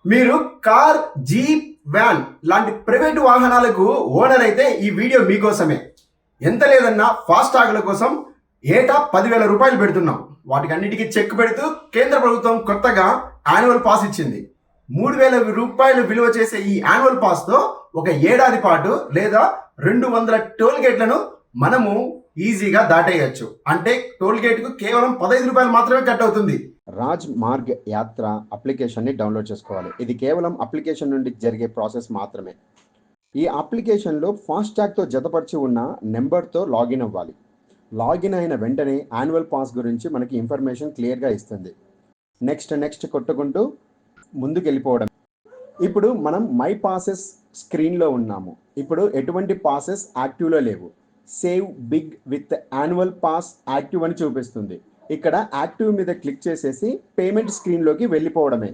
మీరు car, jeep, van లాంటి private వాహనాలకు ఓనర్ అయితే ఈ వీడియో మీకోసమే. ఎంత లేదన్నా ఫాస్ట్ ట్యాగుల కోసం ఏటా 10,000 రూపాయలు పెడుతున్నాం. వాటికన్నిటికీ చెక్ పెడుతూ కేంద్ర ప్రభుత్వం కొత్తగా యాన్యువల్ పాస్ ఇచ్చింది. 3,000 రూపాయలు విలువ చేసే ఈ యాన్యువల్ పాస్తో ఒక ఏడాది పాటు లేదా 200 టోల్ గేట్లను మనము ఈజీగా దాటేయచ్చు. అంటే టోల్ గేట్కు కేవలం 15 రూపాయలు మాత్రమే కట్ అవుతుంది. రాజ్ మార్గ్ యాత్ర అప్లికేషన్ని డౌన్లోడ్ చేసుకోవాలి. ఇది కేవలం అప్లికేషన్ నుండి జరిగే ప్రాసెస్ మాత్రమే. ఈ అప్లికేషన్లో ఫాస్టాగ్తో జతపరిచి ఉన్న నెంబర్తో లాగిన్ అవ్వాలి. లాగిన్ అయిన వెంటనే యాన్యువల్ పాస్ గురించి మనకి ఇన్ఫర్మేషన్ క్లియర్గా ఇస్తుంది. నెక్స్ట్ కొట్టుకుంటూ ముందుకు వెళ్ళిపోవడం. ఇప్పుడు మనం మై పాసెస్ స్క్రీన్లో ఉన్నాము. ఇప్పుడు ఎటువంటి పాసెస్ యాక్టివ్లో లేవు. Save big with annual pass active అని చూపిస్తుంది. ఇక్కడ యాక్టివ్ మీద క్లిక్ చేసేసి పేమెంట్ స్క్రీన్లోకి వెళ్ళిపోవడమే.